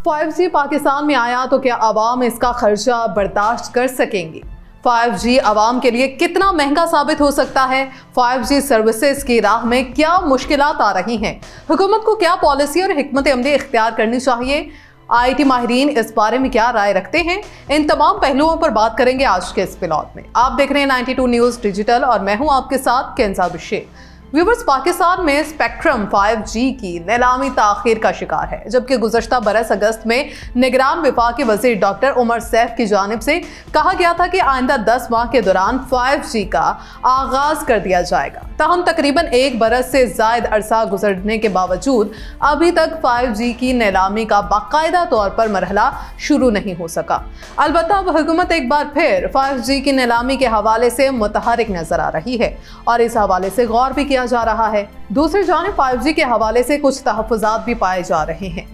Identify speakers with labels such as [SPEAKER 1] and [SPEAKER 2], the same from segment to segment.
[SPEAKER 1] 5G Pakistan में आया तो क्या आवाम इसका खर्चा बर्दाश्त कर सकेंगी? 5G आवाम के लिए कितना महंगा साबित हो सकता है? 5G सर्विसेज की राह में क्या मुश्किलात आ रही हैं? हुकूमत को क्या पॉलिसी और हिकमत अमली इख्तियार करनी चाहिए? IT माहिरीन इस बारे में क्या राय रखते हैं? इन तमाम पहलुओं पर बात करेंगे आज के इस व्लॉग में। आप देख रहे हैं 92 न्यूज़ डिजिटल और मैं हूं आपके साथ केंजा बिशे। व्यूवर्स, पाकिस्तान में स्पेक्ट्रम 5G की नीलामी ताखीर का शिकार है, जबकि गुज़श्ता बरस अगस्त में निगरान वफाकी वज़ीर डॉक्टर उमर सैफ की जानिब से कहा गया था कि आइंदा 10 माह के दौरान 5G का आगाज कर दिया जाएगा। ताहम तकरीबन एक बरस से ज़ायद अरसा गुजरने के बावजूद अभी तक 5G की नीलामी का बाकायदा तौर पर मरहला शुरू नहीं हो सका। अलबत्ता अब हुकूमत एक बार फिर 5G की नीलामी के हवाले से मुतहरिक नजर आ रही है और इस हवाले से गौर भी किया जा रहा है। दूसरी जानिब 5G के हवाले से कुछ तहफ़्फ़ुज़ात भी पाए जा रहे हैं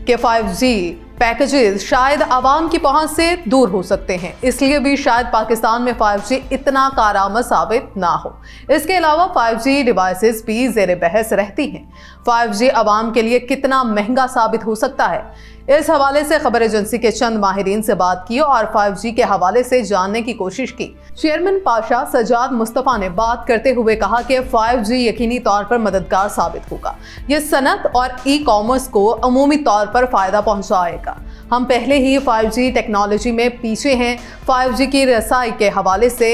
[SPEAKER 1] कि 5G पैकेजेस शायद आवाम की पहुंच से दूर हो सकते हैं, इसलिए भी शायद पाकिस्तान में 5G इतना कारआमद साबित ना हो। इसके अलावा 5G डिवाइसेस भी ज़ेर बहस रहती हैं। 5G आवाम के लिए कितना महंगा साबित हो सकता है, इस हवाले से खबर एजेंसी के चंद माहिरीन से बात की और 5G के हवाले से जानने की कोशिश की। चेयरमैन पाशा सजाद मुस्तफ़ा ने बात करते हुए कहा कि 5G यकीनी तौर पर मददगार साबित होगा। ये सनत और ई-कॉमर्स को अमूमी तौर पर फ़ायदा पहुँचाएगा। हम पहले ही 5G टेक्नोलॉजी में पीछे हैं। 5G की रसाई के हवाले से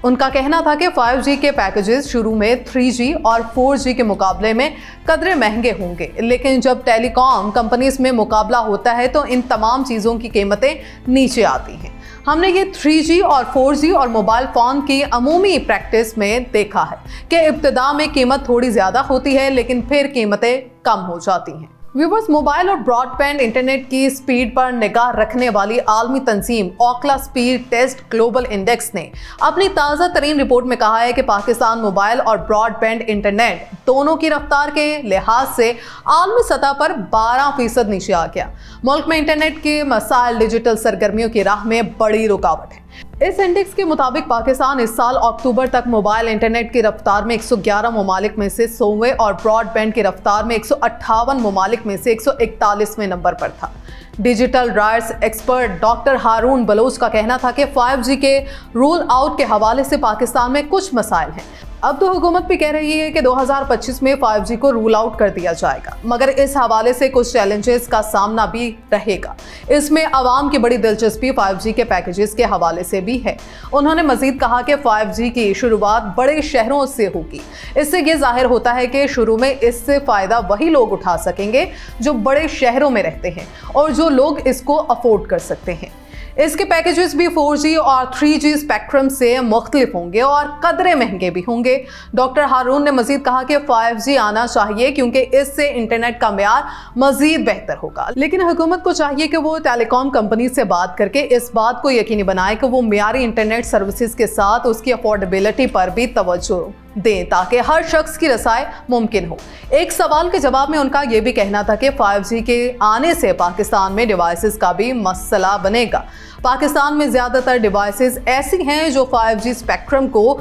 [SPEAKER 1] उनका कहना था कि 5G के पैकेजेस शुरू में 3G और 4G के मुकाबले में कदरे महंगे होंगे, लेकिन जब टेलीकॉम कंपनीज में मुकाबला होता है तो इन तमाम चीज़ों की कीमतें नीचे आती हैं। हमने ये 3G और 4G और मोबाइल फ़ोन की अमूमी प्रैक्टिस में देखा है कि इब्तिदा में कीमत थोड़ी ज़्यादा होती है, लेकिन फिर कीमतें कम हो जाती हैं। व्यूवर्स, मोबाइल और ब्रॉडबैंड इंटरनेट की स्पीड पर निगाह रखने वाली आलमी तंजीम ओकला स्पीड टेस्ट ग्लोबल इंडेक्स ने अपनी ताज़ा तरीन रिपोर्ट में कहा है कि पाकिस्तान मोबाइल और ब्रॉडबैंड इंटरनेट दोनों की रफ्तार के लिहाज से आलमी सतह पर 12% नीचे आ गया। मुल्क में इंटरनेट के मसाइल डिजिटल सरगर्मियों की राह में बड़ी रुकावट है। इस इंडेक्स के मुताबिक पाकिस्तान इस साल अक्टूबर तक मोबाइल इंटरनेट की रफ्तार में 111 ममालिक में से 100वें और ब्रॉडबैंड की रफ्तार में 158 ममालिक में से 141वें नंबर पर था। डिजिटल राइट्स एक्सपर्ट डॉक्टर हारून बलोच का कहना था कि 5G के रोल आउट के हवाले से पाकिस्तान में कुछ मसाइल हैं। अब तो हुकूमत भी कह रही है कि 2025 में 5G को रूल आउट कर दिया जाएगा, मगर इस हवाले से कुछ चैलेंजेस का सामना भी रहेगा। इसमें आवाम की बड़ी दिलचस्पी 5G के पैकेजेस के हवाले से भी है। उन्होंने मजीद कहा कि 5G की शुरुआत बड़े शहरों से होगी। इससे ये जाहिर होता है कि शुरू में इससे फ़ायदा वही लोग उठा सकेंगे जो बड़े शहरों में रहते हैं और जो लोग इसको अफोर्ड कर सकते हैं। इसके पैकेजेस भी 4G और 3G स्पेक्ट्रम से मुख्तलिफ होंगे और कदरे महंगे भी होंगे। डॉक्टर हारून ने मजीद कहा कि 5G आना चाहिए क्योंकि इससे इंटरनेट का मेयार मजीद बेहतर होगा, लेकिन हुकूमत को चाहिए कि वो टेलीकॉम कंपनी से बात करके इस बात को यकीनी बनाए कि वो मेयारी इंटरनेट सर्विसेज के साथ उसकी अफोर्डेबिलिटी पर भी तवज्जो दें ताकि हर शख्स की रसाई मुमकिन हो। एक सवाल के जवाब में उनका यह भी कहना था कि 5G के आने से पाकिस्तान में डिवाइसेस का भी मसला बनेगा। पाकिस्तान में ज़्यादातर डिवाइसेस ऐसी हैं जो 5G स्पेक्ट्रम को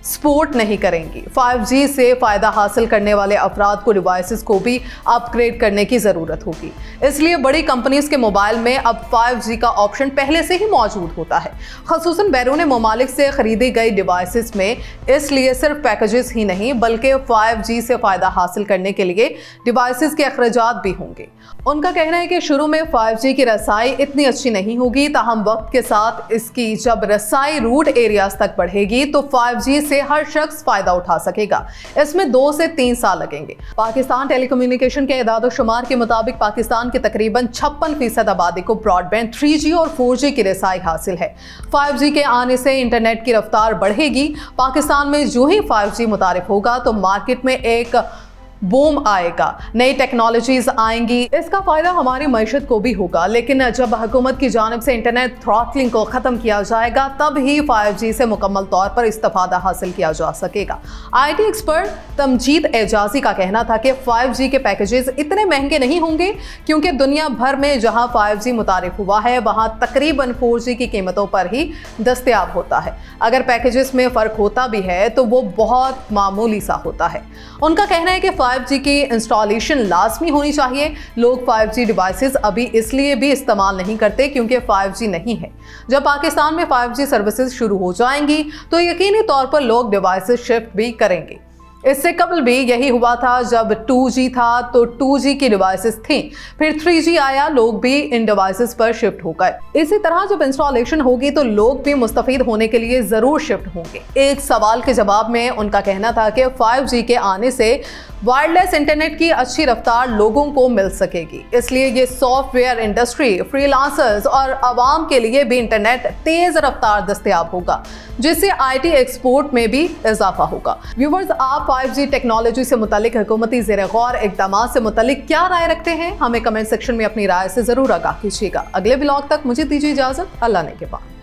[SPEAKER 1] सपोर्ट नहीं करेंगी। 5G से फ़ायदा हासिल करने वाले अफराद को डिवाइसेस को भी अपग्रेड करने की ज़रूरत होगी। इसलिए बड़ी कंपनीज के मोबाइल में अब 5G का ऑप्शन पहले से ही मौजूद होता है, ख़ुसूसन बैरून ममालिक से ख़रीदी गई डिवाइसेस में। इसलिए सिर्फ पैकेजेस ही नहीं बल्कि 5G से फ़ायदा हासिल करने के लिए डिवाइसेस के अखराजात भी होंगे। उनका कहना है कि शुरू में 5G की रसाई इतनी अच्छी नहीं होगी, ताहम वक्त के साथ इसकी जब रसाई रूट एरियाज तक बढ़ेगी तो 5G से हर शख्स फायदा उठा सकेगा। इसमें 2 से 3 साल लगेंगे। पाकिस्तान टेलीकम्युनिकेशन के इदाद-ओ-शुमार के मुताबिक पाकिस्तान के तकरीबन 56% आबादी को ब्रॉडबैंड 3G और 4G की रसाई हासिल है। 5G के आने से इंटरनेट की रफ्तार बढ़ेगी। पाकिस्तान में जो ही 5G मुतारिफ होगा तो मार्केट में एक बूम आएगा, नई टेक्नोलॉजीज आएंगी। इसका फ़ायदा हमारी मईशत को भी होगा, लेकिन जब हुकूमत की जानिब से इंटरनेट थ्रॉटलिंग को ख़त्म किया जाएगा तब ही 5G से मुकम्मल तौर पर इस्तिफ़ादा हासिल किया जा सकेगा। IT एक्सपर्ट तमजीद एजाजी का कहना था कि 5G के पैकेजेस इतने महंगे नहीं होंगे क्योंकि दुनिया भर में जहां 5G मुतारिफ हुआ है वहां तकरीबन 4G की कीमतों पर ही दस्तयाब होता है। अगर पैकेजेस में फ़र्क होता भी है तो वो बहुत मामूली सा होता है। उनका कहना है कि 5G की इंस्टॉलेशन लाजमी होनी चाहिए। लोग 5G डिवाइसेस अभी इसलिए भी इस्तेमाल नहीं करते क्योंकि 5G नहीं है। जब पाकिस्तान में 5G सर्विसेज शुरू हो जाएंगी तो यकीनी तौर पर लोग डिवाइसेस शिफ्ट भी करेंगे। इससे कबल भी यही हुआ था, जब 2G था तो 2G की डिवाइसेस थी, फिर 3G आया, लोग भी इन डिवाइसेस पर शिफ्ट हो गए। इसी तरह जब इंस्टॉलेशन होगी तो लोग भी मुस्तफीद होने के लिए जरूर शिफ्ट होंगे। एक सवाल के जवाब में उनका कहना था कि 5G के आने से वायरलेस इंटरनेट की अच्छी रफ्तार लोगों को मिल सकेगी, इसलिए ये सॉफ्टवेयर इंडस्ट्री, फ्रीलांसर्स और आवाम के लिए भी इंटरनेट तेज रफ्तार दस्तयाब होगा, जिससे IT एक्सपोर्ट में भी इजाफा होगा। व्यूवर्स, आप 5G टेक्नोलॉजी से मुतालिक हुकूमती ज़ेर गौर इक़दाम से मुतालिक क्या राय रखते हैं? हमें कमेंट सेक्शन में अपनी राय से जरूर आगाह कीजिएगा। अगले ब्लॉग तक मुझे दीजिए इजाजत। अल्लाह ने के बाद।